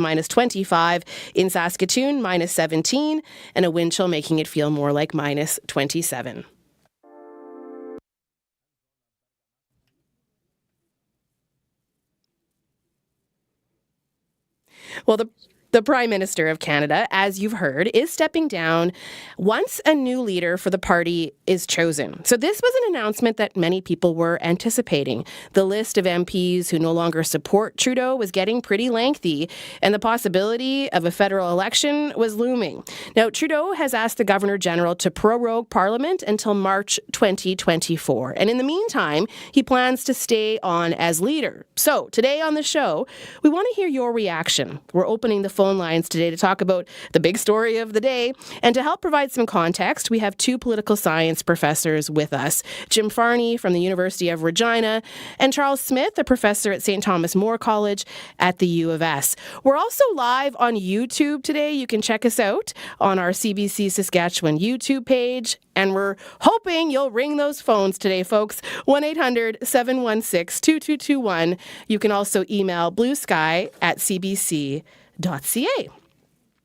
minus 25. In Saskatoon, minus 17. And a wind chill making it feel more like minus 27. Well, the Prime Minister of Canada, as you've heard, is stepping down once a new leader for the party is chosen. So this was an announcement that many people were anticipating. The list of MPs who no longer support Trudeau was getting pretty lengthy, and the possibility of a federal election was looming. Now, Trudeau has asked the Governor-General to prorogue Parliament until March 2024. And in the meantime, he plans to stay on as leader. So today on the show, we want to hear your reaction. We're opening the phone lines today to talk about the big story of the day. And to help provide some context, we have two political science professors with us, Jim Farney from the University of Regina and Charles Smith, a professor at St. Thomas More College at the U of S. We're also live on YouTube today. You can check us out on our CBC Saskatchewan YouTube page. And we're hoping you'll ring those phones today, folks. 1-800-716-2221. You can also email bluesky@cbc.ca.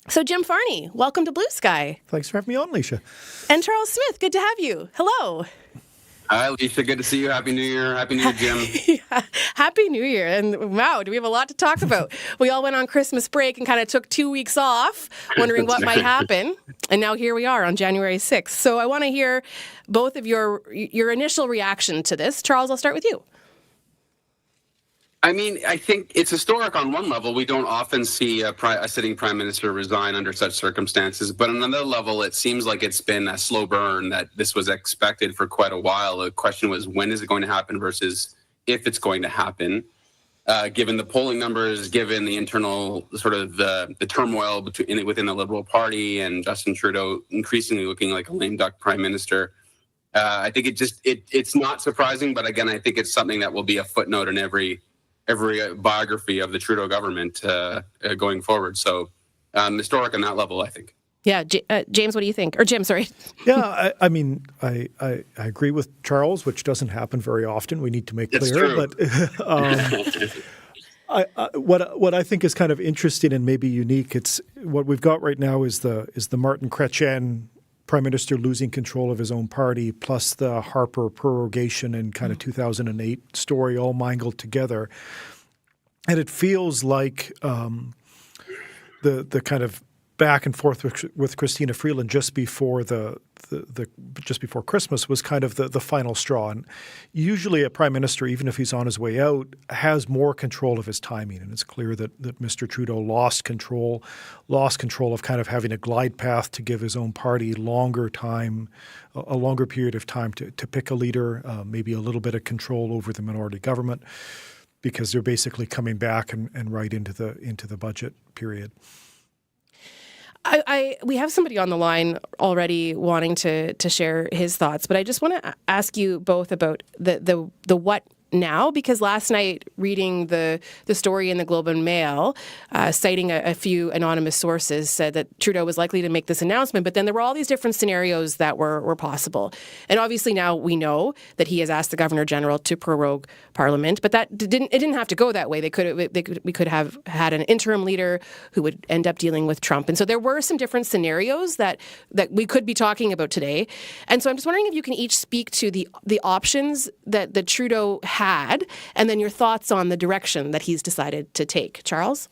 So, Jim Farney, welcome to Blue Sky. Thanks for having me on, Leisha. And Charles Smith, good to have you. Hello. Hi, Alicia. Good to see you. Happy New Year. Happy New Year, Jim. Yeah, Happy New Year. And wow, do we have a lot to talk about. We all went on Christmas break and kind of took 2 weeks off, wondering what might happen. And now here we are on January 6th. So I want to hear both of your initial reaction to this. Charles, I'll start with you. I mean, I think it's historic on one level. We don't often see a sitting prime minister resign under such circumstances. But on another level, it seems like it's been a slow burn, that this was expected for quite a while. The question was, when is it going to happen versus if it's going to happen? Given the polling numbers, given the internal sort of the turmoil within the Liberal Party and Justin Trudeau increasingly looking like a lame duck prime minister, I think it's not surprising. But again, I think it's something that will be a footnote in every biography of the Trudeau government going forward. So historic on that level, I think. Yeah. James, what do you think? Or Jim, sorry. Yeah, I mean, I agree with Charles, which doesn't happen very often. We need to make That's clear. true. But what I think is kind of interesting and maybe unique, it's what we've got right now is the Martin Chrétien Prime Minister losing control of his own party, plus the Harper prorogation and kind of 2008 story all mingled together. And it feels like the kind of back and forth with Christina Freeland just before just before Christmas was kind of the final straw. And usually a prime minister, even if he's on his way out, has more control of his timing. And it's clear that Mr. Trudeau lost control of kind of having a glide path to give his own party a longer period of time to pick a leader, maybe a little bit of control over the minority government, because they're basically coming back and right into the budget period. We have somebody on the line already wanting to share his thoughts, but I just want to ask you both about the what now, because last night reading the story in the Globe and Mail, citing a few anonymous sources, said that Trudeau was likely to make this announcement, but then there were all these different scenarios that were possible. And obviously now we know that he has asked the Governor-General to prorogue Parliament, but it didn't have to go that way. We could have had an interim leader who would end up dealing with Trump. And so there were some different scenarios that we could be talking about today. And so I'm just wondering if you can each speak to the options that Trudeau had, and then your thoughts on the direction that he's decided to take. Charles?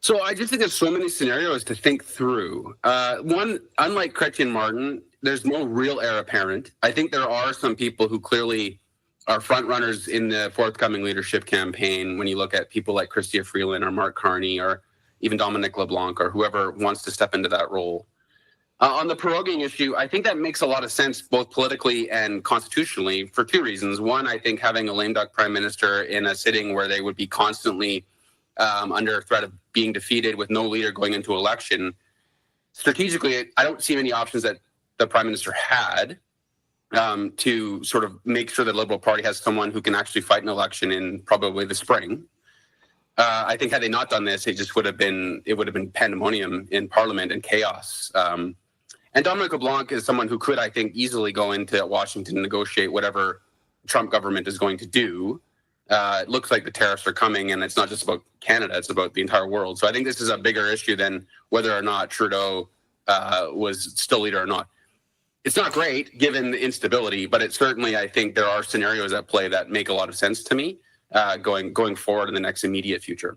So I just think there's so many scenarios to think through. One, unlike Chrétien Martin, there's no real heir apparent. I think there are some people who clearly are front runners in the forthcoming leadership campaign. When you look at people like Chrystia Freeland or Mark Carney or even Dominic LeBlanc or whoever wants to step into that role. On the proroguing issue, I think that makes a lot of sense, both politically and constitutionally, for two reasons. One, I think having a lame duck prime minister in a sitting where they would be constantly under threat of being defeated with no leader going into election, strategically, I don't see many options that the prime minister had to sort of make sure the Liberal Party has someone who can actually fight an election in probably the spring. I think had they not done this, it would have been pandemonium in Parliament and chaos. And Dominic LeBlanc is someone who could, I think, easily go into Washington and negotiate whatever Trump government is going to do. it looks like the tariffs are coming, and it's not just about Canada, it's about the entire world. So I think this is a bigger issue than whether or not Trudeau was still leader or not. It's not great given the instability, but it certainly, I think there are scenarios at play that make a lot of sense to me going forward in the next immediate future.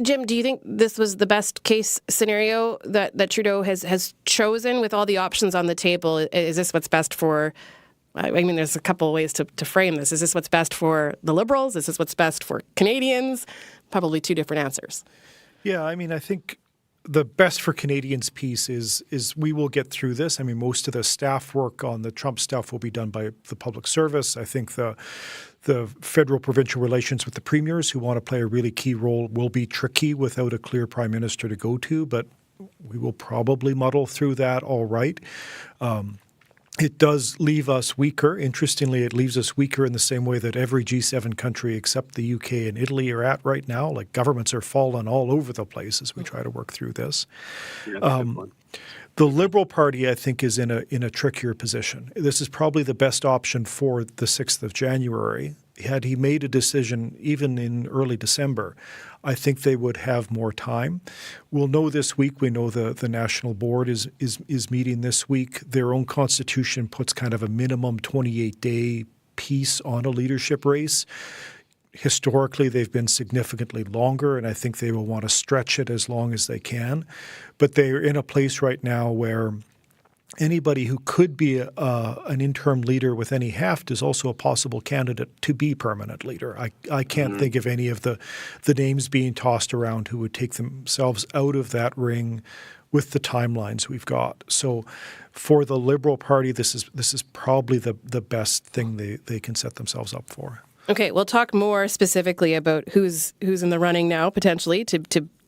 Jim, do you think this was the best case scenario that Trudeau has chosen with all the options on the table? Is this what's best for, I mean, there's a couple of ways to frame this. Is this what's best for the Liberals? Is this what's best for Canadians? Probably two different answers. Yeah, I mean, I think the best for Canadians piece is we will get through this. I mean, most of the staff work on the Trump stuff will be done by the public service. I think the federal-provincial relations with the premiers who want to play a really key role will be tricky without a clear prime minister to go to, but we will probably muddle through that all right. It does leave us weaker. Interestingly, it leaves us weaker in the same way that every G7 country except the UK and Italy are at right now. Like governments are falling all over the place as we try to work through this. Yeah, the Liberal Party, I think, is in a trickier position. This is probably the best option for the 6th of January. Had he made a decision even in early December, I think they would have more time. We'll know this week. We know the National Board is meeting this week. Their own constitution puts kind of a minimum 28-day piece on a leadership race. Historically, they've been significantly longer, and I think they will want to stretch it as long as they can. But they're in a place right now where anybody who could be an interim leader with any heft is also a possible candidate to be permanent leader. I can't think of any of the names being tossed around who would take themselves out of that ring with the timelines we've got. So for the Liberal Party, this is probably the best thing they can set themselves up for. Okay, we'll talk more specifically about who's in the running now, potentially, to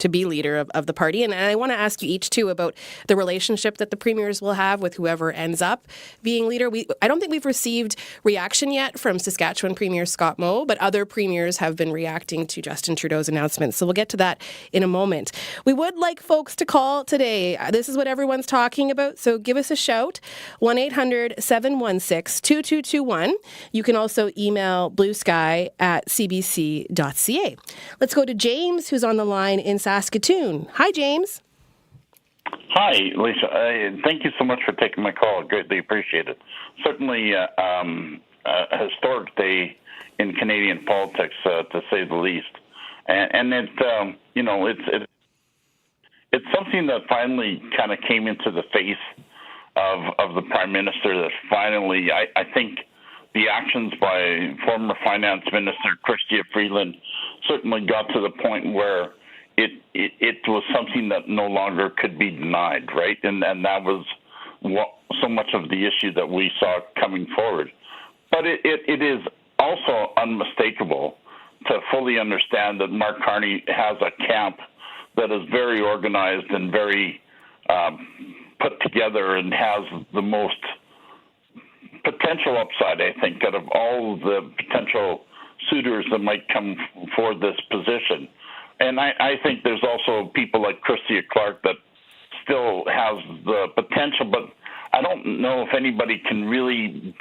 be leader of the party. And I want to ask you each, too, about the relationship that the premiers will have with whoever ends up being leader. I don't think we've received reaction yet from Saskatchewan Premier Scott Moe, but other premiers have been reacting to Justin Trudeau's announcement. So we'll get to that in a moment. We would like folks to call today. This is what everyone's talking about, so give us a shout, 1-800-716-2221. You can also email bluesky@cbc.ca. Let's go to James, who's on the line in Saskatoon. Hi, James. Hi, Lisa. Thank you so much for taking my call. Greatly appreciate it. Certainly a historic day in Canadian politics, to say the least. And it, it's something that finally kind of came into the face of the Prime Minister. That finally, I think, the actions by former Finance Minister Chrystia Freeland certainly got to the point where it was something that no longer could be denied, right? And that was so much of the issue that we saw coming forward. But it is also unmistakable to fully understand that Mark Carney has a camp that is very organized and very put together and has the most potential upside, I think, out of all the potential suitors that might come for this position. And I think there's also people like Chrystia Clark that still has the potential, but I don't know if anybody can really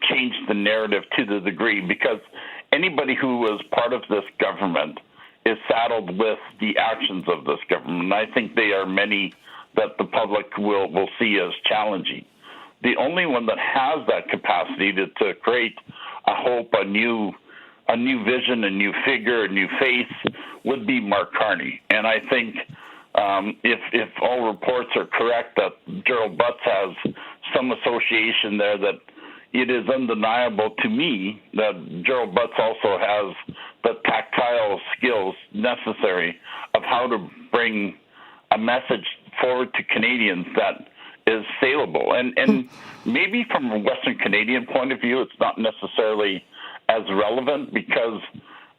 change the narrative to the degree, because anybody who was part of this government is saddled with the actions of this government. And I think they are many that the public will see as challenging. The only one that has that capacity to create a hope, a new vision, a new figure, a new face would be Mark Carney. And I think if all reports are correct that Gerald Butts has some association there, that it is undeniable to me that Gerald Butts also has the tactile skills necessary of how to bring a message forward to Canadians that is saleable. And maybe from a Western Canadian point of view, it's not necessarily as relevant, because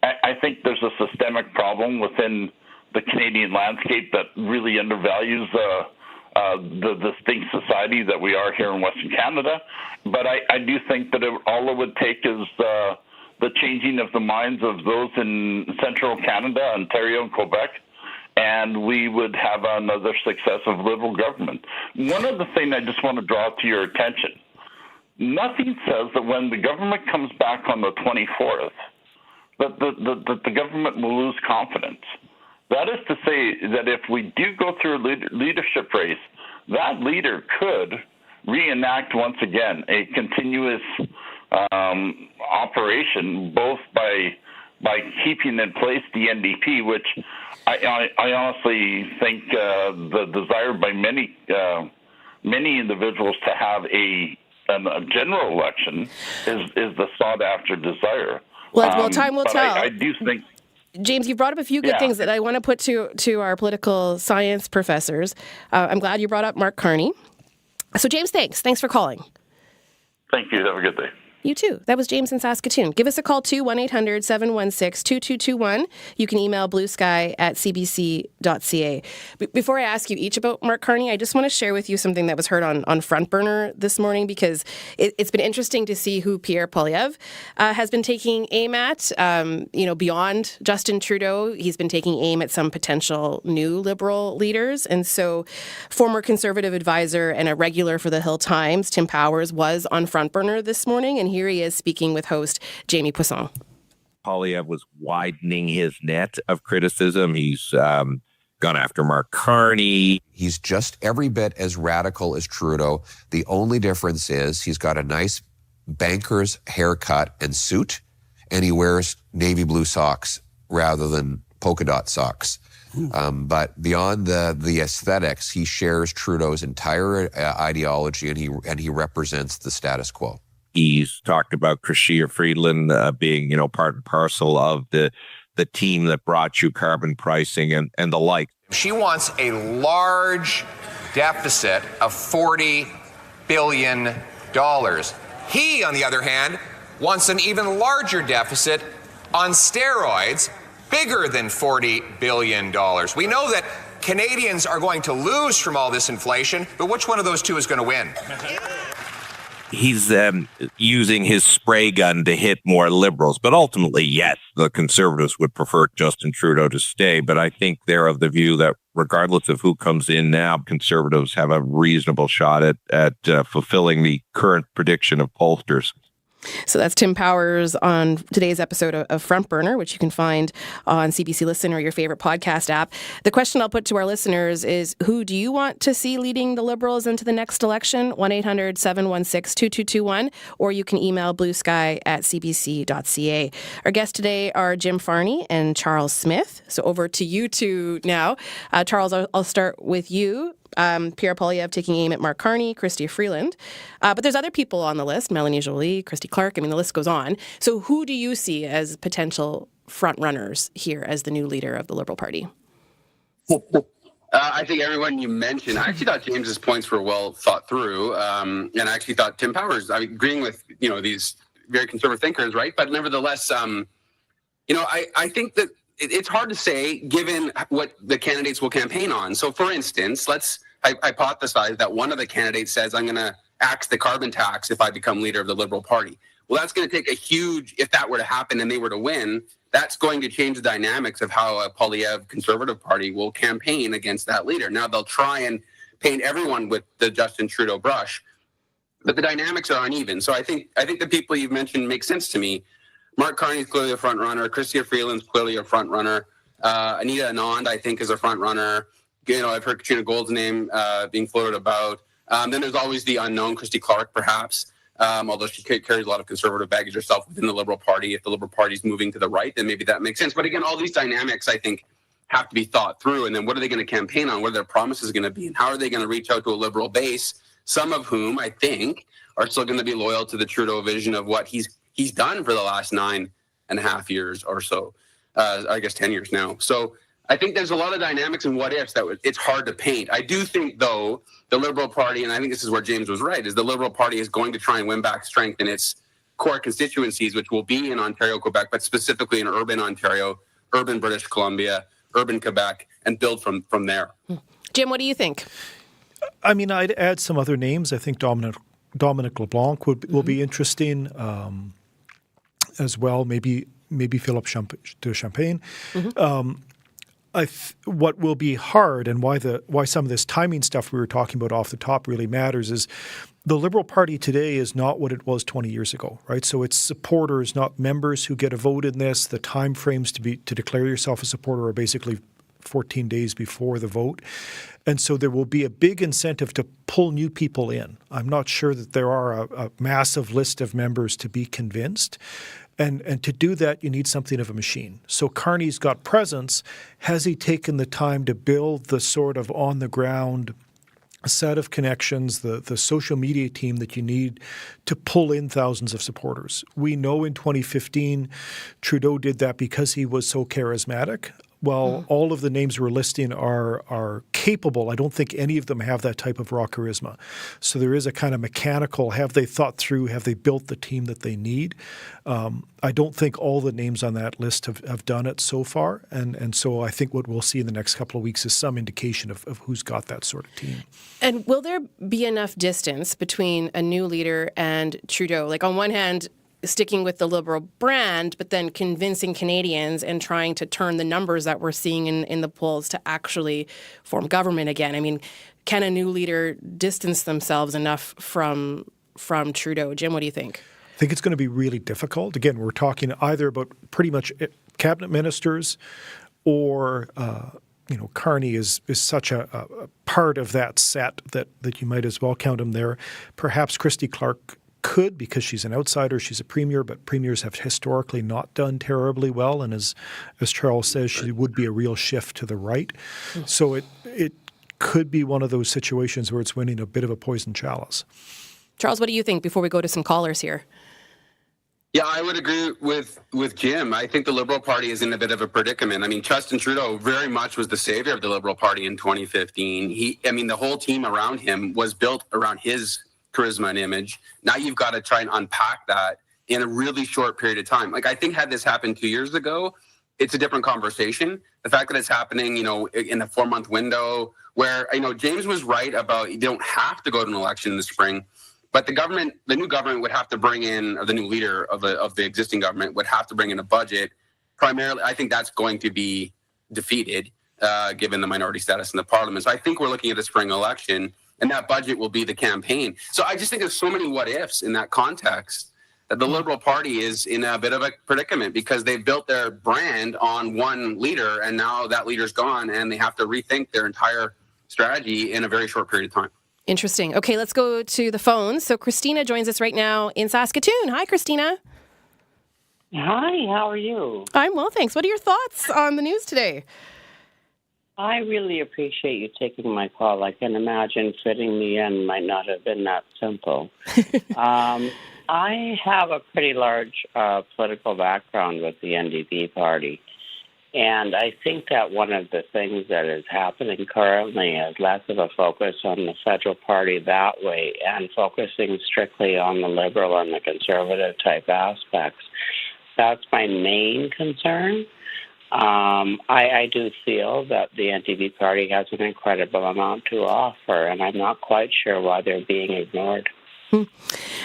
I think there's a systemic problem within the Canadian landscape that really undervalues the distinct society that we are here in Western Canada. But I do think that all it would take is the changing of the minds of those in central Canada, Ontario, and Quebec, and we would have another successive Liberal government. One other thing I just want to draw to your attention. Nothing says that when the government comes back on the 24th, that the government will lose confidence. That is to say that if we do go through a leadership race, that leader could reenact once again a continuous operation, both by keeping in place the NDP, which I honestly think the desire by many individuals to have a general election is the sought after desire. Well, time will tell. I do think. James, you brought up a few good things that I want to put to our political science professors. I'm glad you brought up Mark Carney. So, James, thanks. Thanks for calling. Thank you. Have a good day. You too. That was James in Saskatoon. Give us a call too, 1-800-716-2221. You can email bluesky@cbc.ca. Before I ask you each about Mark Carney, I just want to share with you something that was heard on Front Burner this morning, because it's been interesting to see who Pierre Poilievre has been taking aim at. Beyond Justin Trudeau, he's been taking aim at some potential new Liberal leaders. And so former Conservative advisor and a regular for the Hill Times, Tim Powers, was on Front Burner this morning, and here he is speaking with host Jamie Poisson. Poilievre was widening his net of criticism. He's gone after Mark Carney. He's just every bit as radical as Trudeau. The only difference is he's got a nice banker's haircut and suit, and he wears navy blue socks rather than polka dot socks. But beyond the aesthetics, he shares Trudeau's entire ideology, and he represents the status quo. He's talked about Chrystia Freeland being, part and parcel of the team that brought you carbon pricing and the like. She wants a large deficit of $40 billion. He, on the other hand, wants an even larger deficit on steroids, bigger than $40 billion. We know that Canadians are going to lose from all this inflation, but which one of those two is going to win? He's using his spray gun to hit more Liberals. But ultimately, yes, the Conservatives would prefer Justin Trudeau to stay. But I think they're of the view that regardless of who comes in now, Conservatives have a reasonable shot at fulfilling the current prediction of pollsters. So that's Tim Powers on today's episode of Front Burner, which you can find on CBC Listen or your favorite podcast app. The question I'll put to our listeners is, who do you want to see leading the Liberals into the next election? 1-800-716-2221, or you can email bluesky@cbc.ca. Our guests today are Jim Farney and Charles Smith. So over to you two now. Charles, I'll start with you. Pierre Poilievre taking aim at Mark Carney, Chrystia Freeland. But there's other people on the list, Melanie Joly, Christy Clark. I mean, the list goes on. So who do you see as potential front runners here as the new leader of the Liberal Party? I think everyone you mentioned, I actually thought James's points were well thought through. And I actually thought Tim Powers, agreeing with, these very conservative thinkers, right? But nevertheless, I think that it's hard to say given what the candidates will campaign on. So, for instance, let's hypothesize that one of the candidates says, I'm going to axe the carbon tax if I become leader of the Liberal Party. Well, that's going to take a huge, if that were to happen and they were to win, that's going to change the dynamics of how a Poilievre Conservative Party will campaign against that leader. Now, they'll try and paint everyone with the Justin Trudeau brush, but the dynamics are uneven. So I think the people you've mentioned make sense to me. Mark Carney is clearly a front runner. Chrystia Freeland's clearly a front runner. Anita Anand, I think, is a front runner. I've heard Katrina Gould's name being floated about. Then there's always the unknown Christy Clark, perhaps, although she carries a lot of conservative baggage herself within the Liberal Party. If the Liberal Party is moving to the right, then maybe that makes sense. But again, all these dynamics, I think, have to be thought through. And then what are they going to campaign on? What are their promises going to be? And how are they going to reach out to a Liberal base, some of whom, I think, are still going to be loyal to the Trudeau vision of what he's done for the last 9.5 years or so, 10 years now. So I think there's a lot of dynamics and what ifs it's hard to paint. I do think, though, the Liberal Party, and I think this is where James was right, is the Liberal Party is going to try and win back strength in its core constituencies, which will be in Ontario, Quebec, but specifically in urban Ontario, urban British Columbia, urban Quebec, and build from there. Jim, what do you think? I mean, I'd add some other names. I think Dominic LeBlanc will be interesting as well. Maybe Philippe de Champagne. What will be hard, and why some of this timing stuff we were talking about off the top really matters, is the Liberal Party today is not what it was 20 years ago, right? So it's supporters, not members, who get a vote in this. The timeframes to declare yourself a supporter are basically 14 days before the vote. And so there will be a big incentive to pull new people in. I'm not sure that there are a massive list of members to be convinced. And to do that, you need something of a machine. So Carney's got presence. Has he taken the time to build the sort of on-the-ground set of connections, the social media team that you need to pull in thousands of supporters? We know in 2015, Trudeau did that because he was so charismatic. Well, all of the names we're listing are capable. I don't think any of them have that type of raw charisma. So there is a kind of mechanical, have they thought through, have they built the team that they need? I don't think all the names on that list have done it so far. And so I think what we'll see in the next couple of weeks is some indication of who's got that sort of team. And will there be enough distance between a new leader and Trudeau? Like, on one hand, sticking with the Liberal brand, but then convincing Canadians and trying to turn the numbers that we're seeing in the polls to actually form government again. I mean, can a new leader distance themselves enough from Trudeau? Jim, what do you think? I think it's going to be really difficult. Again, we're talking either about pretty much cabinet ministers or Carney is such a part of that set that you might as well count him there. Perhaps Christy Clark could, because she's an outsider, she's a premier, but premiers have historically not done terribly well. And as Charles says, she would be a real shift to the right. So it could be one of those situations where it's winning a bit of a poison chalice. Charles, what do you think before we go to some callers here? Yeah, I would agree with Jim. I think the Liberal Party is in a bit of a predicament. I mean, Justin Trudeau very much was the savior of the Liberal Party in 2015. The whole team around him was built around his charisma and image. Now you've got to try and unpack that in a really short period of time. Like, I think had this happened 2 years ago, it's a different conversation. The fact that it's happening, in a 4-month window where, James was right about you don't have to go to an election in the spring, but the new government would have to bring in, or the new leader of the existing government would have to bring in a budget. Primarily, I think that's going to be defeated given the minority status in the parliament. So I think we're looking at a spring election, and that budget will be the campaign. So I just think there's so many what ifs in that context that the Liberal Party is in a bit of a predicament because they've built their brand on one leader, and now that leader's gone, and they have to rethink their entire strategy in a very short period of time. Interesting. Okay, let's go to the phones. So Christina joins us right now in Saskatoon. Hi, Christina. Hi, how are you? I'm well, thanks. What are your thoughts on the news today? I really appreciate you taking my call. I can imagine fitting me in might not have been that simple. I have a pretty large political background with the NDP party, and I think that one of the things that is happening currently is less of a focus on the federal party that way and focusing strictly on the Liberal and the Conservative type aspects. That's my main concern. I do feel that the NDP party has an incredible amount to offer, and I'm not quite sure why they're being ignored.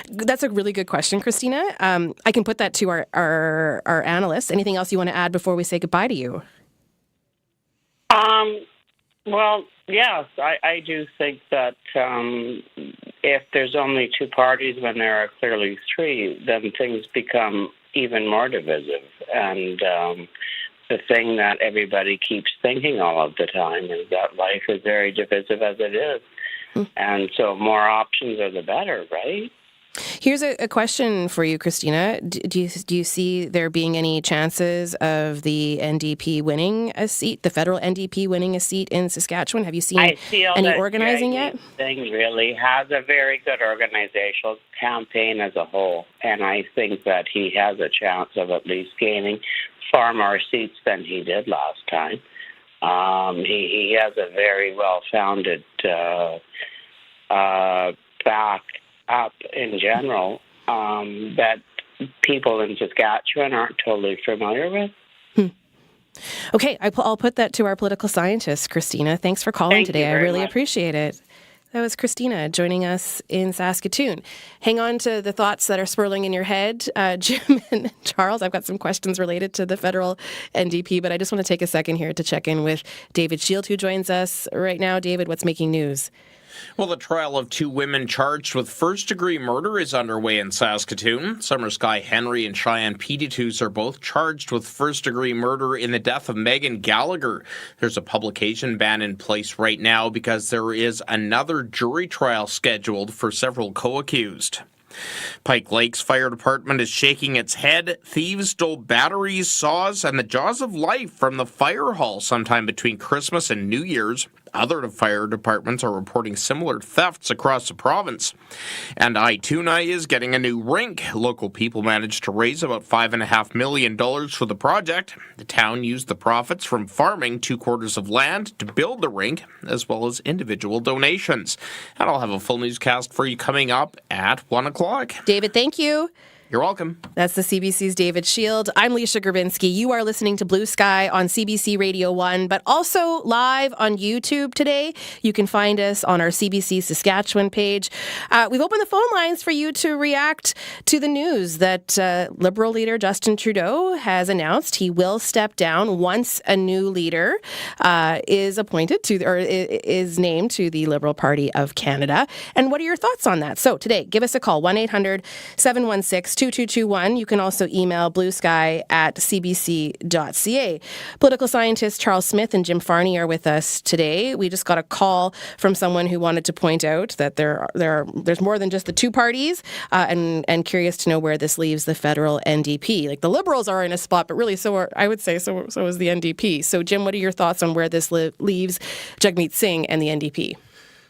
That's a really good question, Christina. I can put that to our analysts. Anything else you want to add before we say goodbye to you? Well, yes, I do think that if there's only two parties when there are clearly three, then things become even more divisive. And the thing that everybody keeps thinking all of the time is that life is very divisive as it is. And so more options are the better, right? Here's a question for you, Christina. Do you see there being any chances of the NDP winning a seat, the federal NDP winning a seat in Saskatchewan? Have you seen any organizing yet? Thing really has a very good organizational campaign as a whole, and I think that he has a chance of at least gaining far more seats than he did last time. He has a very well-founded back up in general that people in Saskatchewan aren't totally familiar with. Okay, I'll put that to our political scientist, Christina. Thanks for calling today. I really appreciate it. That was Christina joining us in Saskatoon. Hang on to the thoughts that are swirling in your head, Jim and Charles. I've got some questions related to the federal NDP, but I just want to take a second here to check in with David Shield, who joins us right now. David, what's making news? Well, the trial of two women charged with first-degree murder is underway in Saskatoon. Summer Sky Henry and Cheyenne Petitus are both charged with first-degree murder in the death of Megan Gallagher. There's a publication ban in place right now because there is another jury trial scheduled for several co-accused. Pike Lake's fire department is shaking its head. Thieves stole batteries, saws, and the jaws of life from the fire hall sometime between Christmas and New Year's. Other fire departments are reporting similar thefts across the province. And Ituna is getting a new rink. Local people managed to raise about $5.5 million for the project. The town used the profits from farming 2/4 of land to build the rink, as well as individual donations. And I'll have a full newscast for you coming up at 1 o'clock. David, thank you. You're welcome. That's the CBC's David Shield. I'm Leisha Grabinski. You are listening to Blue Sky on CBC Radio 1, but also live on YouTube today. You can find us on our CBC Saskatchewan page. We've opened the phone lines for you to react to the news that Liberal leader Justin Trudeau has announced he will step down once a new leader is appointed to, or is named to the Liberal Party of Canada. And what are your thoughts on that? So today, give us a call, 1-800-716-2221. You can also email bluesky@cbc.ca. Political scientists Charles Smith and Jim Farney are with us today. We just got a call from someone who wanted to point out that there's more than just the two parties, and curious to know where this leaves the federal NDP. Like the Liberals are in a spot, but really so is the NDP. So Jim, what are your thoughts on where this leaves Jagmeet Singh and the NDP?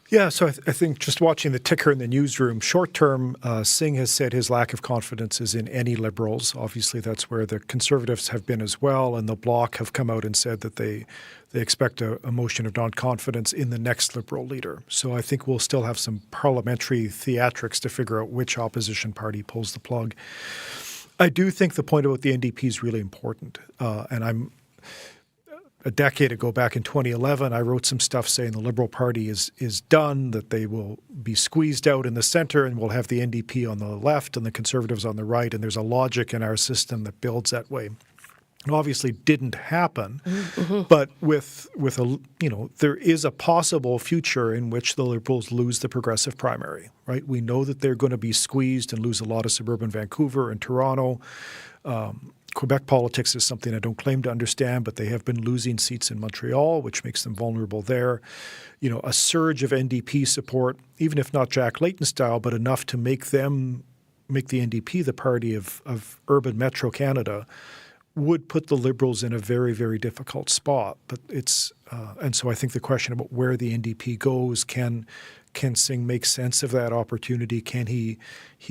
Yeah, so I think just watching the ticker in the newsroom, short term, Singh has said his lack of confidence is in any Liberals. Obviously, that's where the Conservatives have been as well, and the Bloc have come out and said that they expect a motion of non-confidence in the next Liberal leader. So I think we'll still have some parliamentary theatrics to figure out which opposition party pulls the plug. I do think the point about the NDP is really important, and a decade ago, back in 2011, I wrote some stuff saying the Liberal Party is done, that they will be squeezed out in the centre and we'll have the NDP on the left and the Conservatives on the right, and there's a logic in our system that builds that way. It obviously didn't happen, but with there is a possible future in which the Liberals lose the Progressive primary, right? We know that they're going to be squeezed and lose a lot of suburban Vancouver and Toronto. Quebec politics is something I don't claim to understand, but they have been losing seats in Montreal, which makes them vulnerable there. You know, a surge of NDP support, even if not Jack Layton style, but enough to make the NDP the party of urban Metro Canada, would put the Liberals in a very, very difficult spot. But and so I think the question about where the NDP goes, can Singh make sense of that opportunity? Can he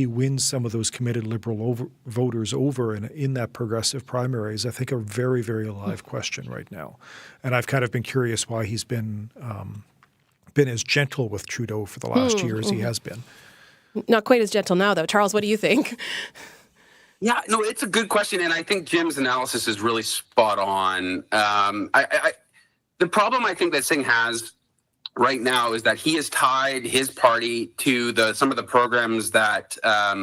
win some of those committed Liberal voters over in that Progressive primary is, I think, a very, very live question right now. And I've kind of been curious why he's been as gentle with Trudeau for the last year as he has been. Not quite as gentle now, though. Charles, what do you think? Yeah, no, it's a good question, and I think Jim's analysis is really spot on. The problem I think that Singh has right now is that he has tied his party to some of the programs that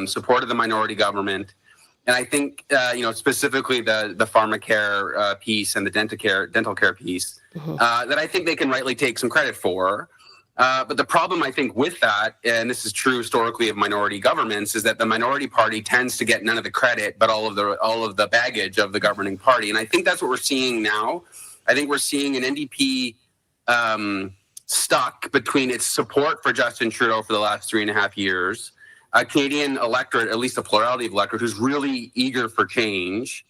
supported the minority government, and I think specifically the pharmacare piece and the dental care piece that I think they can rightly take some credit for. But the problem, I think, with that, and this is true historically of minority governments, is that the minority party tends to get none of the credit, but all of the baggage of the governing party. And I think that's what we're seeing now. I think we're seeing an NDP stuck between its support for Justin Trudeau for the last 3.5 years, a Canadian electorate, at least a plurality of electorate, who's really eager for change.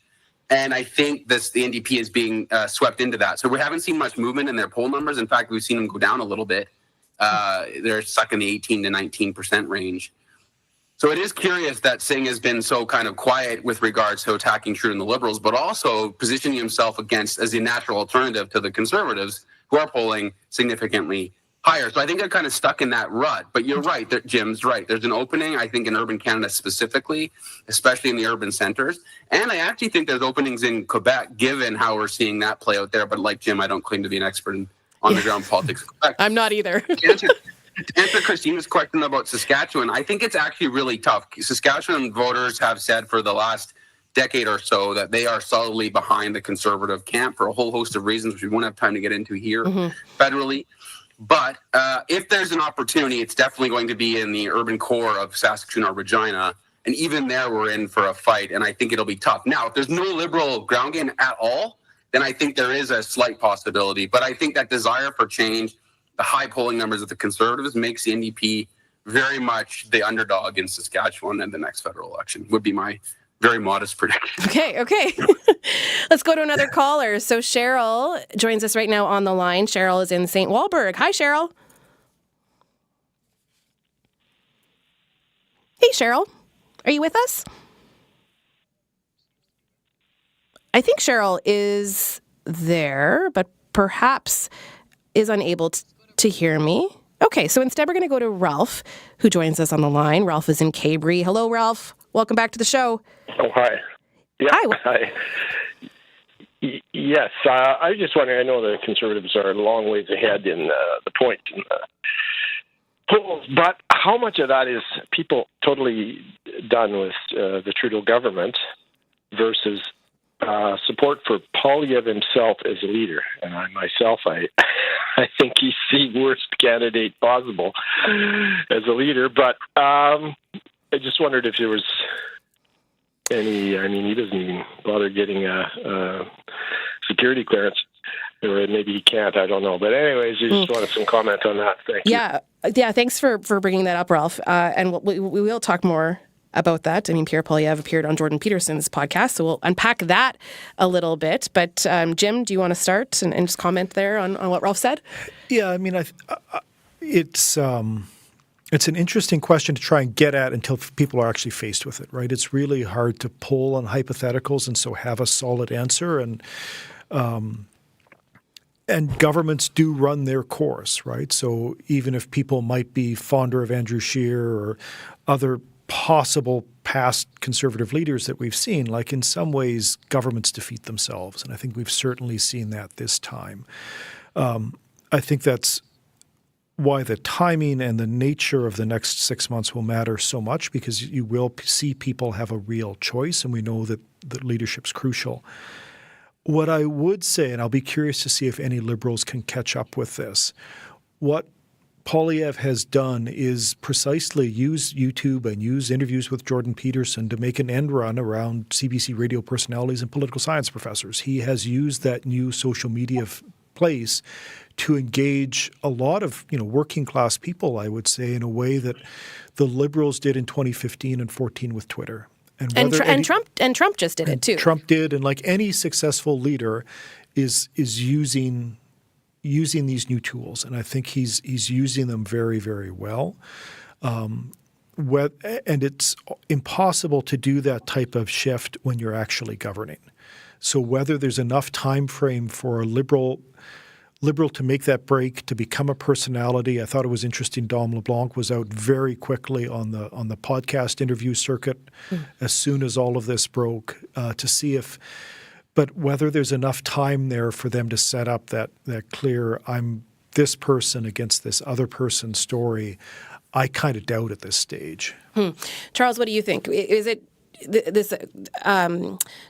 And I think the NDP is being swept into that. So we haven't seen much movement in their poll numbers. In fact, we've seen them go down a little bit. They're stuck in the 18 to 19% range. So it is curious that Singh has been so kind of quiet with regards to attacking Trudeau and the Liberals, but also positioning himself as a natural alternative to the Conservatives, who are polling significantly higher. So I think they're kind of stuck in that rut. But you're right, Jim's right. There's an opening, I think, in urban Canada specifically, especially in the urban centers. And I actually think there's openings in Quebec, given how we're seeing that play out there. But like Jim, I don't claim to be an expert in on-the-ground politics. I'm not either. To answer Christina's question about Saskatchewan, I think it's actually really tough. Saskatchewan voters have said for the last decade or so that they are solidly behind the Conservative camp for a whole host of reasons, which we won't have time to get into here federally. But if there's an opportunity, it's definitely going to be in the urban core of Saskatoon or Regina. And even there, we're in for a fight, and I think it'll be tough. Now, if there's no Liberal ground game at all, then I think there is a slight possibility. But I think that desire for change, the high polling numbers of the Conservatives, makes the NDP very much the underdog in Saskatchewan in the next federal election, would be my very modest prediction. Okay. Let's go to another caller. So Cheryl joins us right now on the line. Cheryl is in St. Walburg. Hi, Cheryl. Hey, Cheryl. Are you with us? I think Cheryl is there, but perhaps is unable to hear me. Okay, so instead we're going to go to Ralph, who joins us on the line. Ralph is in Cabri. Hello, Ralph. Welcome back to the show. Oh, hi. Yeah, hi. Yes, I was just wondering, I know the Conservatives are a long ways ahead in the point in the polls, but how much of that is people totally done with the Trudeau government versus support for Poilievre himself as a leader? And I think he's the worst candidate possible as a leader, but I just wondered if there was any, he doesn't even bother getting a security clearance, or maybe he can't, I don't know. But anyways, I just wanted some comment on that. Thank you. Yeah, thanks for bringing that up, Ralph. And we will talk more about that. I mean, Pierre Poilievre appeared on Jordan Peterson's podcast, so we'll unpack that a little bit. But Jim, do you want to start and just comment there on what Ralph said? Yeah, I mean, it's an interesting question to try and get at until people are actually faced with it, right? It's really hard to poll on hypotheticals and so have a solid answer. And governments do run their course, right? So even if people might be fonder of Andrew Scheer or other possible past Conservative leaders that we've seen, like in some ways governments defeat themselves. And I think we've certainly seen that this time. I think that's why the timing and the nature of the next 6 months will matter so much, because you will see people have a real choice, and we know that leadership's crucial. What I would say, and I'll be curious to see if any Liberals can catch up with this, what Poilievre has done is precisely use YouTube and use interviews with Jordan Peterson to make an end run around CBC radio personalities and political science professors. He has used that new social media place to engage a lot of working class people, I would say, in a way that the Liberals did in 2015 and 14 with Twitter. And Trump just did it too. Trump did, and like any successful leader is using these new tools, and I think he's using them very, very well. And it's impossible to do that type of shift when you're actually governing. So whether there's enough time frame for a liberal to make that break, to become a personality. I thought it was interesting Dom LeBlanc was out very quickly on the podcast interview circuit as soon as all of this broke to see but whether there's enough time there for them to set up that clear I'm this person against this other person story, I kind of doubt at this stage. Charles, what do you think? Is it this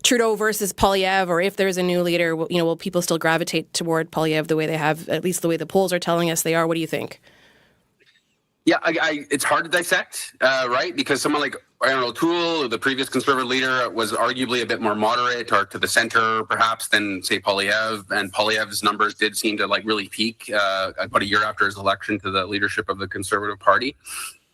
Trudeau versus Poilievre, or if there's a new leader, will people still gravitate toward Poilievre the way they have, at least the way the polls are telling us they are? What do you think? Yeah, it's hard to dissect, right? Because someone like Aaron O'Toole, the previous Conservative leader, was arguably a bit more moderate or to the center, perhaps, than, say, Poilievre. And Poilievre's numbers did seem to really peak about a year after his election to the leadership of the Conservative Party.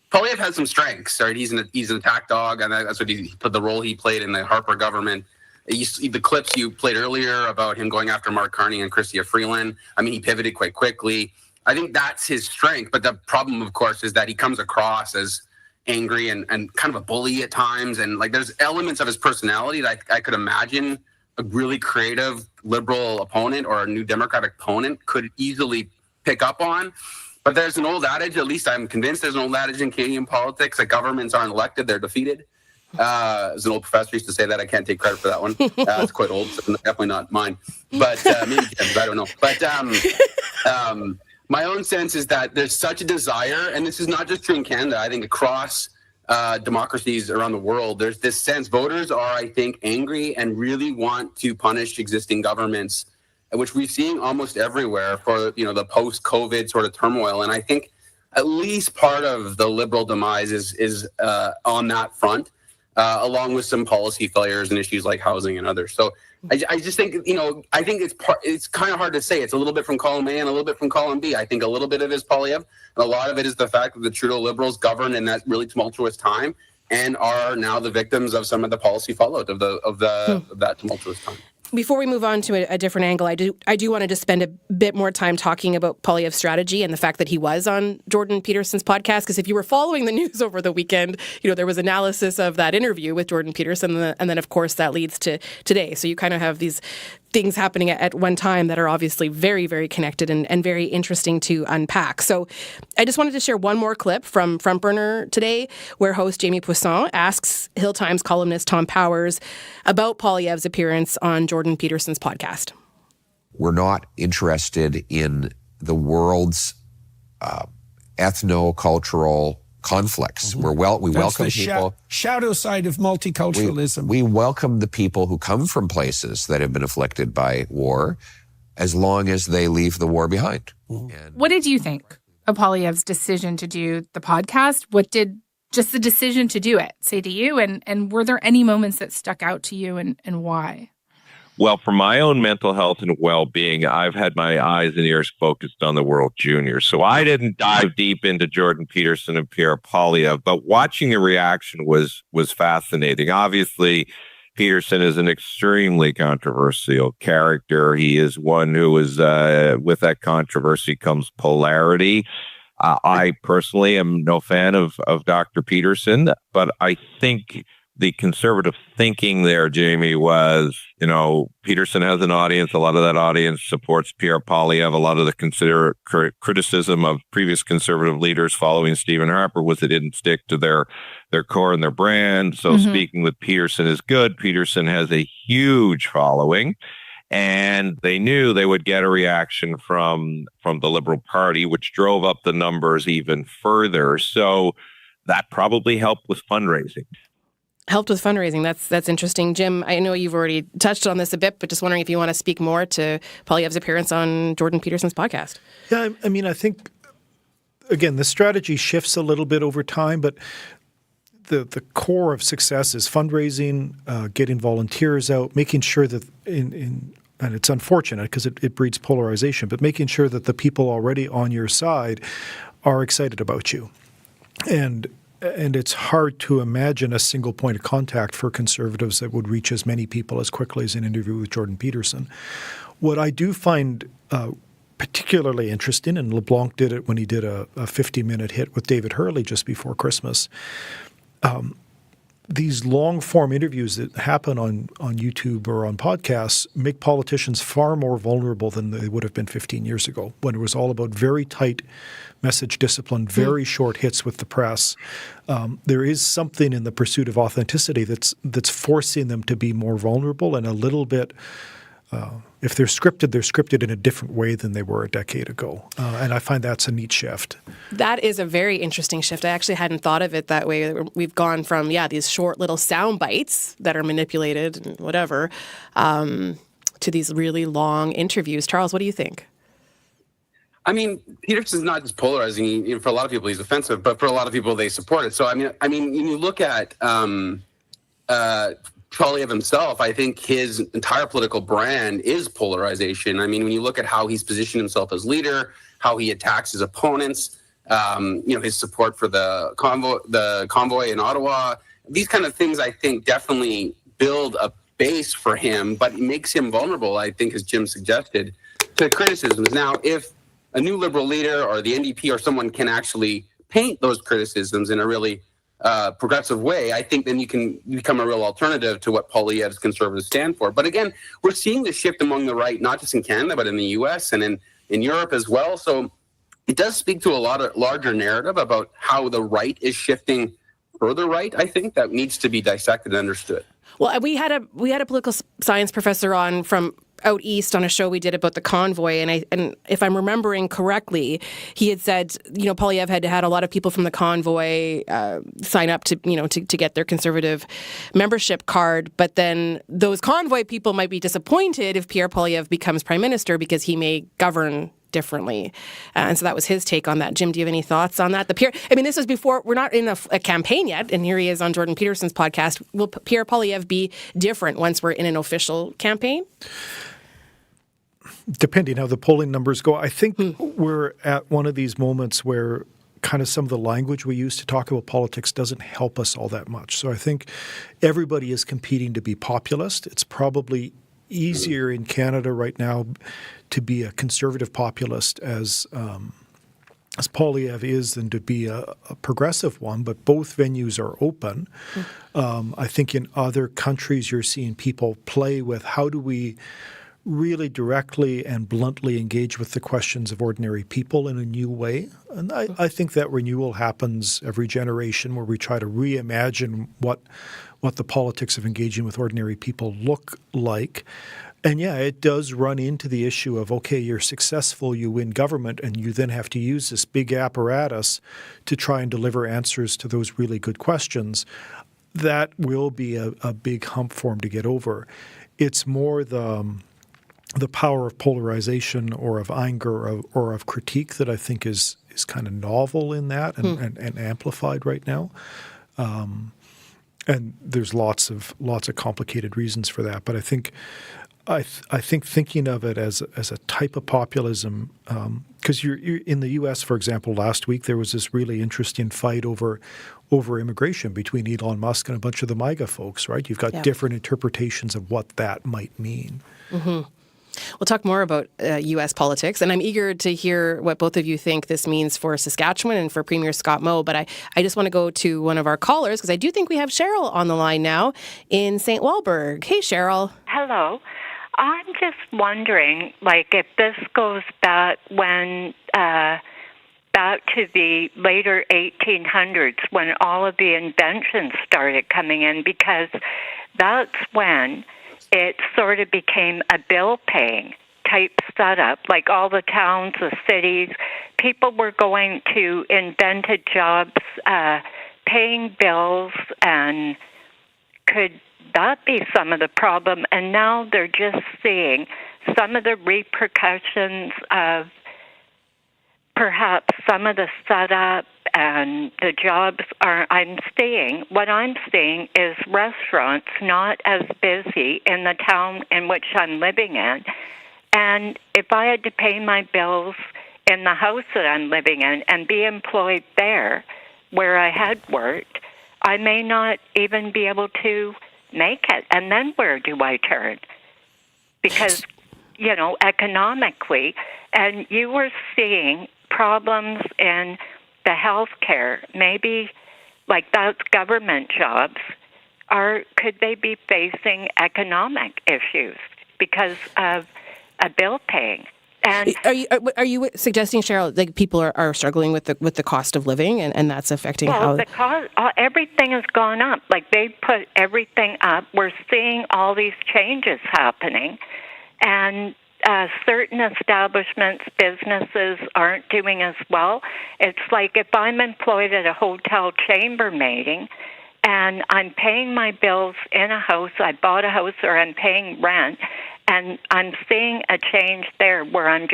Poilievre has some strengths, right? He's an attack dog, and that's what the role he played in the Harper government. The clips you played earlier about him going after Mark Carney and Chrystia Freeland, he pivoted quite quickly. I think that's his strength, but the problem, of course, is that he comes across as angry and kind of a bully at times, and there's elements of his personality that I could imagine a really creative Liberal opponent or a New Democratic opponent could easily pick up on. But there's an old adage, at least I'm convinced there's an old adage in Canadian politics, that governments aren't elected, they're defeated. As an old professor used to say that. I can't take credit for that one. It's quite old, so definitely not mine. But maybe I don't know. But my own sense is that there's such a desire, and this is not just true in Canada, I think across democracies around the world, there's this sense voters are, I think, angry and really want to punish existing governments which we're seeing almost everywhere for, the post-COVID sort of turmoil. And I think at least part of the Liberal demise is on that front, along with some policy failures and issues like housing and others. So I just think, I think it's kind of hard to say. It's a little bit from column A and a little bit from column B. I think a little bit of it is Poilievre, and a lot of it is the fact that the Trudeau Liberals governed in that really tumultuous time and are now the victims of some of the policy fallout of that tumultuous time. Before we move on to a different angle, I do want to just spend a bit more time talking about Poilievre's strategy and the fact that he was on Jordan Peterson's podcast. Because if you were following the news over the weekend, there was analysis of that interview with Jordan Peterson, and then of course that leads to today. So you kind of have these things happening at one time that are obviously very, very connected and very interesting to unpack. So I just wanted to share one more clip from Front Burner today, where host Jamie Poisson asks Hill Times columnist Tom Powers about Poilievre's appearance on Jordan Peterson's podcast. We're not interested in the world's ethno-cultural conflicts. We welcome the people. Shadow side of multiculturalism. We welcome the people who come from places that have been afflicted by war, as long as they leave the war behind. What did you think of Poilievre's decision to do the podcast? What did just the decision to do it say to you? And were there any moments that stuck out to you, and why? Well, for my own mental health and well-being, I've had my eyes and ears focused on the World Juniors. So I didn't dive deep into Jordan Peterson and Pierre Poilievre, but watching the reaction was fascinating. Obviously, Peterson is an extremely controversial character. He is one who is, with that controversy comes polarity. I personally am no fan of Dr. Peterson, but I think the conservative thinking there, Jamie, was, Peterson has an audience. A lot of that audience supports Pierre Poilievre. A lot of the criticism of previous conservative leaders following Stephen Harper was they didn't stick to their core and their brand. So speaking with Peterson is good. Peterson has a huge following, and they knew they would get a reaction from the Liberal Party, which drove up the numbers even further. So that probably helped with fundraising. Helped with fundraising. That's interesting. Jim, I know you've already touched on this a bit, but just wondering if you want to speak more to Poilievre's appearance on Jordan Peterson's podcast. Yeah, I think, again, the strategy shifts a little bit over time, but the core of success is fundraising, getting volunteers out, making sure that and it's unfortunate because it breeds polarization, but making sure that the people already on your side are excited about you. And it's hard to imagine a single point of contact for Conservatives that would reach as many people as quickly as an interview with Jordan Peterson. What I do find particularly interesting, and LeBlanc did it when he did a 50-minute hit with David Hurley just before Christmas, these long-form interviews that happen on YouTube or on podcasts make politicians far more vulnerable than they would have been 15 years ago, when it was all about very tight message discipline, very short hits with the press. There is something in the pursuit of authenticity that's forcing them to be more vulnerable and a little bit if they're scripted in a different way than they were a decade ago. And I find that's a neat shift. That is a very interesting shift. I actually hadn't thought of it that way. We've gone from, these short little sound bites that are manipulated and whatever, to these really long interviews. Charles, what do you think? I mean, Peterson's not just polarizing. For a lot of people, he's offensive, but for a lot of people, they support it. So, I mean, when you look at Poilievre himself, I think his entire political brand is polarization. I mean, when you look at how he's positioned himself as leader, how he attacks his opponents, his support for the convoy in Ottawa, these kind of things, I think, definitely build a base for him, but it makes him vulnerable, I think, as Jim suggested, to criticisms. Now, if a new Liberal leader or the NDP or someone can actually paint those criticisms in a really progressive way, I think then you can become a real alternative to what Poilievre's Conservatives stand for. But again, we're seeing the shift among the right, not just in Canada, but in the U.S. and in Europe as well. So it does speak to a lot of larger narrative about how the right is shifting further right, I think, that needs to be dissected and understood. Well, we had a political science professor on from out east on a show we did about the convoy, and if I'm remembering correctly, he had said, Poilievre had a lot of people from the convoy sign up to get their Conservative membership card, but then those convoy people might be disappointed if Pierre Poilievre becomes Prime Minister because he may govern differently. And so that was his take on that. Jim, do you have any thoughts on that? This was before, we're not in a campaign yet, and here he is on Jordan Peterson's podcast. Will Pierre Poilievre be different once we're in an official campaign? Depending how the polling numbers go, I think we're at one of these moments where kind of some of the language we use to talk about politics doesn't help us all that much. So I think everybody is competing to be populist. It's probably easier in Canada right now to be a Conservative populist as Poilievre is than to be a progressive one, but both venues are open. I think in other countries you're seeing people play with how do we really directly and bluntly engage with the questions of ordinary people in a new way. And I think that renewal happens every generation where we try to reimagine what the politics of engaging with ordinary people look like. And yeah, it does run into the issue of, okay, you're successful, you win government, and you then have to use this big apparatus to try and deliver answers to those really good questions. That will be a big hump for him to get over. It's more the power of polarization or of anger or of critique that I think is kind of novel in that and amplified right now. And there's lots of complicated reasons for that. But I think thinking of it as a type of populism, because you're in the U.S., for example, last week there was this really interesting fight over immigration between Elon Musk and a bunch of the MAGA folks, right? You've got different interpretations of what that might mean. Mm-hmm. We'll talk more about U.S. politics, and I'm eager to hear what both of you think this means for Saskatchewan and for Premier Scott Moe. But I just want to go to one of our callers because I do think we have Cheryl on the line now in St. Walburg. Hey, Cheryl. Hello. I'm just wondering, if this goes back back to the later 1800s when all of the inventions started coming in, because that's when it sort of became a bill-paying type setup. Like all the towns, the cities, people were going to invented jobs, paying bills, and could that be some of the problem? And now they're just seeing some of the repercussions of perhaps some of the setup and the jobs what I'm seeing is restaurants not as busy in the town in which I'm living in. And if I had to pay my bills in the house that I'm living in and be employed there where I had worked, I may not even be able to make it. And then where do I turn? Because, economically, and you were seeing problems in the health care, maybe that's government jobs, could they be facing economic issues because of a bill paying? And are you suggesting, Cheryl, people are struggling with the cost of living and that's affecting the cost? Everything has gone up. They put everything up. We're seeing all these changes happening, and certain establishments, businesses aren't doing as well. It's like if I'm employed at a hotel chambermaiding and I'm paying my bills in a house, I bought a house or I'm paying rent, and I'm seeing a change there where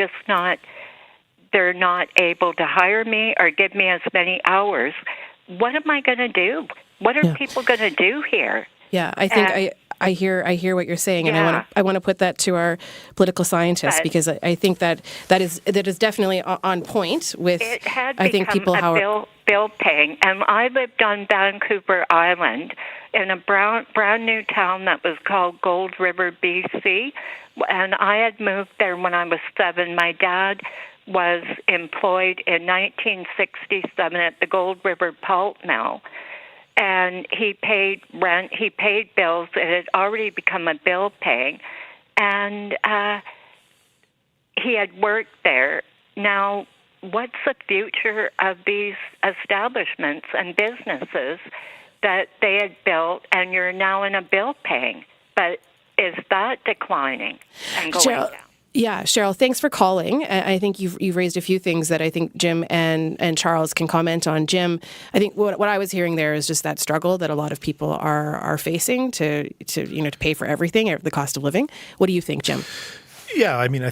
they're not able to hire me or give me as many hours. What am I going to do? What are people going to do here? Yeah, I think I hear what you're saying, and I want to put that to our political scientists because I think that is definitely on point with. It had I think people bill paying, and I lived on Vancouver Island in a brand new town that was called Gold River, BC, and I had moved there when I was 7. My dad was employed in 1967 at the Gold River pulp mill. And he paid rent, he paid bills. It had already become a bill paying. And he had worked there. Now, what's the future of these establishments and businesses that they had built and you're now in a bill paying? But is that declining and going down? Yeah, Cheryl, thanks for calling. I think you've raised a few things that I think Jim and Charles can comment on. Jim, I think what I was hearing there is just that struggle that a lot of people are facing to pay for everything, the cost of living. What do you think, Jim? Yeah, I mean,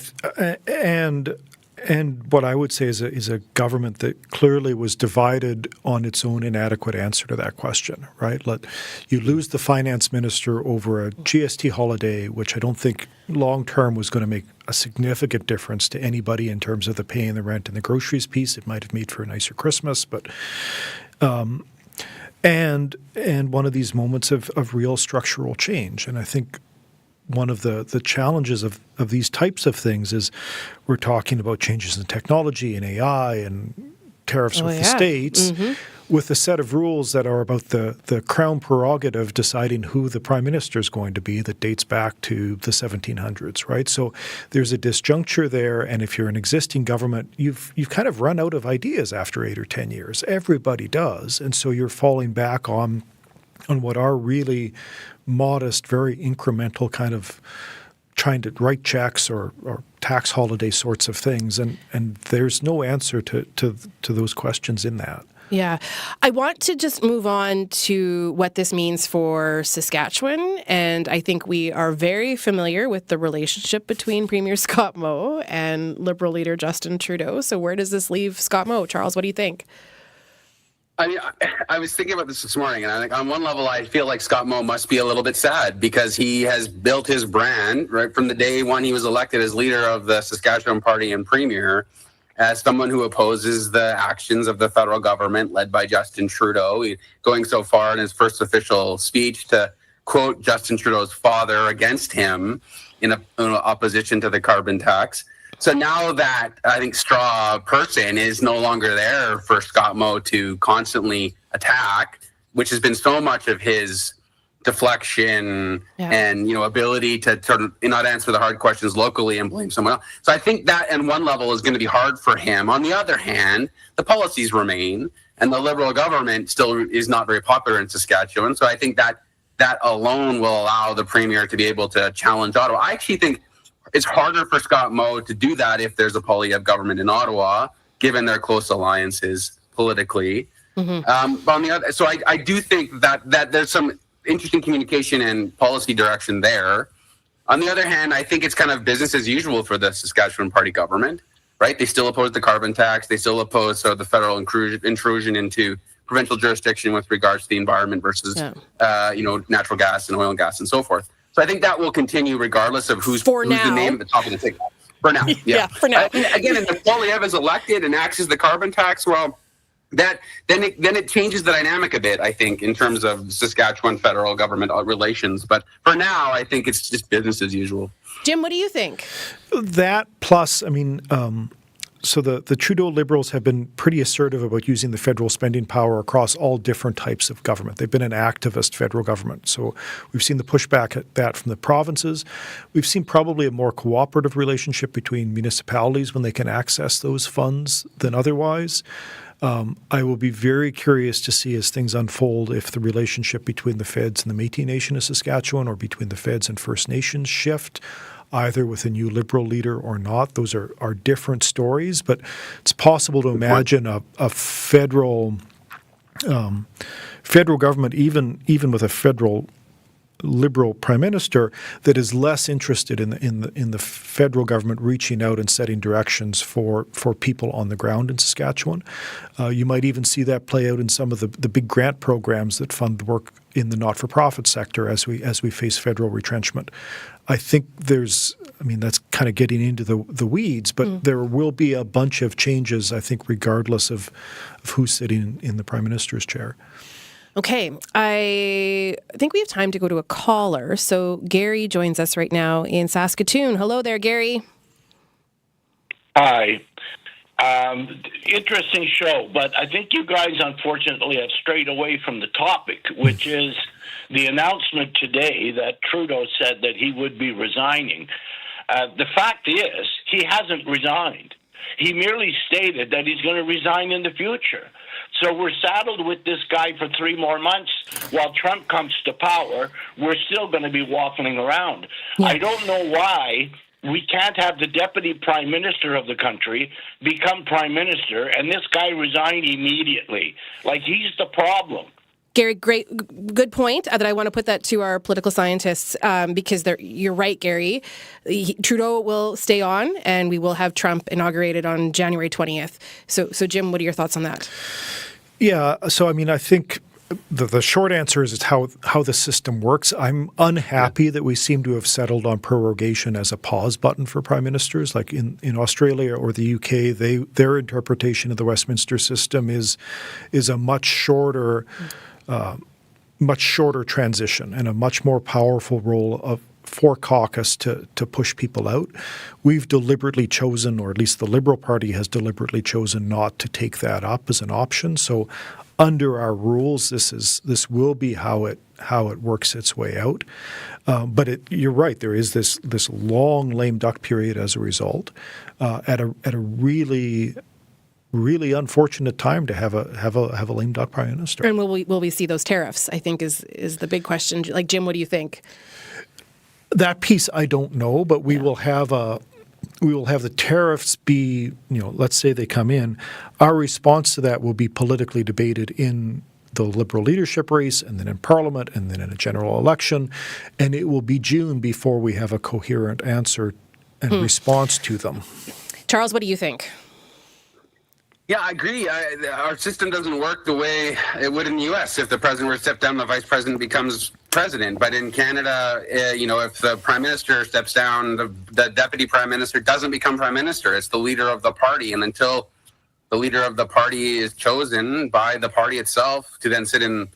and what I would say is a government that clearly was divided on its own inadequate answer to that question, right? You lose the finance minister over a GST holiday, which I don't think long-term was going to make a significant difference to anybody in terms of the paying the rent and the groceries piece. It might have made for a nicer Christmas, but and one of these moments of real structural change. And I think one of the challenges of these types of things is we're talking about changes in technology and AI and tariffs with the states with a set of rules that are about the crown prerogative deciding who the prime minister is going to be that dates back to the 1700s, right? So there's a disjuncture there, and if you're an existing government, you've kind of run out of ideas after 8 or 10 years. Everybody does, and so you're falling back on what are really modest, very incremental kind of trying to write checks or tax holiday sorts of things. And there's no answer to those questions in that. Yeah. I want to just move on to what this means for Saskatchewan. And I think we are very familiar with the relationship between Premier Scott Moe and Liberal leader Justin Trudeau. So where does this leave Scott Moe? Charles, what do you think? I mean, I was thinking about this morning, and I think on one level, I feel like Scott Moe must be a little bit sad because he has built his brand right from the day when he was elected as leader of the Saskatchewan Party and Premier as someone who opposes the actions of the federal government led by Justin Trudeau, going so far in his first official speech to quote Justin Trudeau's father against him in opposition to the carbon tax. So now that I think straw person is no longer there for Scott Moe to constantly attack, which has been so much of his deflection and ability to sort of not answer the hard questions locally and blame someone else. So I think that on one level is going to be hard for him. On the other hand, the policies remain, and the Liberal government still is not very popular in Saskatchewan. So I think that alone will allow the Premier to be able to challenge Ottawa. I actually think it's harder for Scott Moe to do that if there's a Poilievre government in Ottawa, given their close alliances politically. But on the other, so I do think that there's some interesting communication and policy direction there. On the other hand, I think it's kind of business as usual for the Saskatchewan Party government, right? They still oppose the carbon tax. They still oppose the federal intrusion into provincial jurisdiction with regards to the environment versus, natural gas and oil and gas and so forth. So I think that will continue regardless of who's the name at the top of the ticket. For now, for now. Again, if Poilievre is elected and axes the carbon tax, well, then it changes the dynamic a bit, I think, in terms of Saskatchewan federal government relations. But for now, I think it's just business as usual. Jim, what do you think? That plus, I mean, so the Trudeau Liberals have been pretty assertive about using the federal spending power across all different types of government. They've been an activist federal government. So we've seen the pushback at that from the provinces. We've seen probably a more cooperative relationship between municipalities when they can access those funds than otherwise. I will be very curious to see as things unfold if the relationship between the Feds and the Métis Nation of Saskatchewan or between the Feds and First Nations shift, either with a new Liberal leader or not. Those are different stories, but it's possible to imagine a federal government, even with a federal Liberal prime minister, that is less interested in the federal government reaching out and setting directions for people on the ground in Saskatchewan. You might even see that play out in some of the big grant programs that fund the work in the not-for-profit sector as we face federal retrenchment. I think that's kind of getting into the weeds, but there will be a bunch of changes, I think, regardless of who's sitting in the prime minister's chair. Okay, I think we have time to go to a caller. So Gary joins us right now in Saskatoon. Hello there, Gary. Hi. Interesting show, but I think you guys unfortunately have strayed away from the topic, which is the announcement today that Trudeau said that he would be resigning. The fact is, he hasn't resigned. He merely stated that he's going to resign in the future. So we're saddled with this guy for 3 more months while Trump comes to power, we're still going to be waffling around. Yeah. I don't know why we can't have the deputy prime minister of the country become prime minister and this guy resign immediately. Like, he's the problem. Gary, good point that I want to put that to our political scientists because you're right, Gary. Trudeau will stay on and we will have Trump inaugurated on January 20th. So Jim, what are your thoughts on that? Yeah, so I mean, I think the short answer is how the system works. I'm unhappy that we seem to have settled on prorogation as a pause button for prime ministers. Like in Australia or the UK, their interpretation of the Westminster system is a much shorter transition and a much more powerful role for caucus to push people out. We've deliberately chosen, or at least the Liberal Party has deliberately chosen, not to take that up as an option. So under our rules, this will be how it works its way out. But you're right, there is this long lame duck period as a result, at a really unfortunate time to have a lame duck prime minister. And will we see those tariffs? I think is the big question. Like, Jim, what do you think? That piece I don't know, but we will have the tariffs be, let's say they come in. Our response to that will be politically debated in the Liberal leadership race and then in Parliament and then in a general election, and it will be June before we have a coherent answer and response to them. Charles, what do you think? Yeah, I agree. Our system doesn't work the way it would in the U.S. If the president were to step down, the vice president becomes president. But in Canada, if the prime minister steps down, the deputy prime minister doesn't become prime minister. It's the leader of the party. And until the leader of the party is chosen by the party itself to then sit in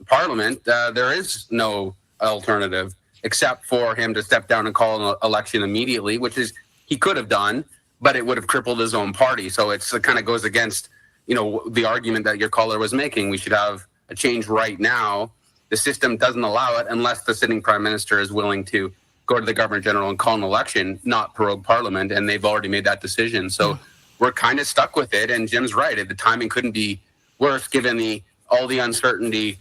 Parliament, there is no alternative except for him to step down and call an election immediately, which is he could have done, but it would have crippled his own party. So it kind of goes against, the argument that your caller was making. We should have a change right now. The system doesn't allow it unless the sitting prime minister is willing to go to the governor general and call an election, not prorogue parliament, and they've already made that decision. So we're kind of stuck with it, and Jim's right. The timing couldn't be worse given all the uncertainty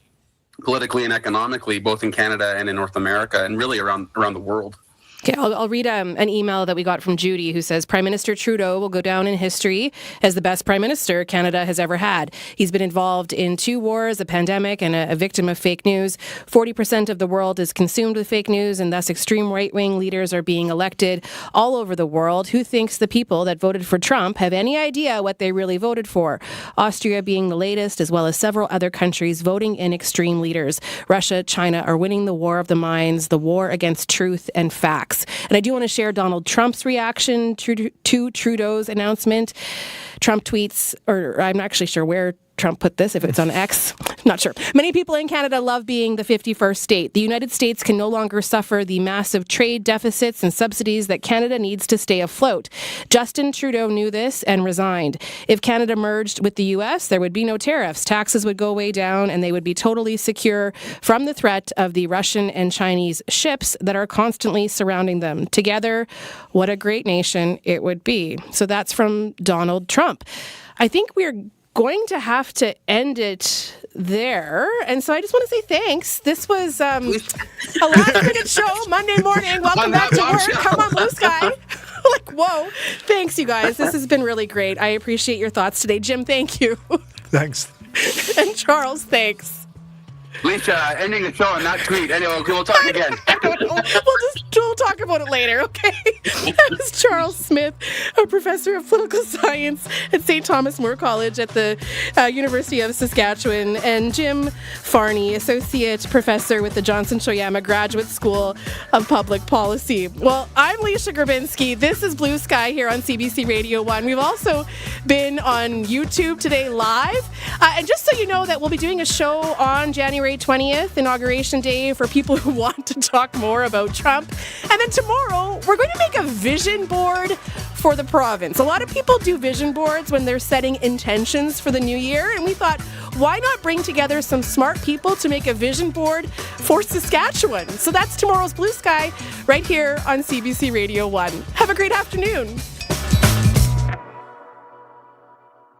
politically and economically, both in Canada and in North America, and really around the world. Okay, I'll read an email that we got from Judy who says, Prime Minister Trudeau will go down in history as the best prime minister Canada has ever had. He's been involved in 2 wars, a pandemic, and a victim of fake news. 40% of the world is consumed with fake news, and thus extreme right-wing leaders are being elected all over the world. Who thinks the people that voted for Trump have any idea what they really voted for? Austria being the latest, as well as several other countries voting in extreme leaders. Russia, China are winning the war of the minds, the war against truth and facts. And I do want to share Donald Trump's reaction to Trudeau's announcement. Trump tweets, or I'm not actually sure where Trump put this, if it's on X, not sure. Many people in Canada love being the 51st state. The United States can no longer suffer the massive trade deficits and subsidies that Canada needs to stay afloat. Justin Trudeau knew this and resigned. If Canada merged with the U.S., there would be no tariffs. Taxes would go way down and they would be totally secure from the threat of the Russian and Chinese ships that are constantly surrounding them. Together, what a great nation it would be. So that's from Donald Trump. I think we're going to have to end it there. And so I just want to say thanks. This was a last-minute show, Monday morning. Welcome back to work. Come on, Blue Sky. Whoa. Thanks, you guys. This has been really great. I appreciate your thoughts today. Jim, thank you. Thanks. And Charles, thanks. Lisa, ending the show on that tweet. Anyway, we'll talk again. We'll talk about it later, okay? That is Charles Smith, a professor of political science at St. Thomas More College at the University of Saskatchewan, and Jim Farney, associate professor with the Shoyama Graduate School of Public Policy. Well, I'm Leisha Grabinski. This is Blue Sky here on CBC Radio 1. We've also been on YouTube today live. And just so you know that we'll be doing a show on January 20th, Inauguration Day, for people who want to talk more about Trump. And then tomorrow, we're going to make a vision board for the province. A lot of people do vision boards when they're setting intentions for the new year, and we thought, why not bring together some smart people to make a vision board for Saskatchewan? So that's tomorrow's Blue Sky right here on CBC Radio 1. Have a great afternoon.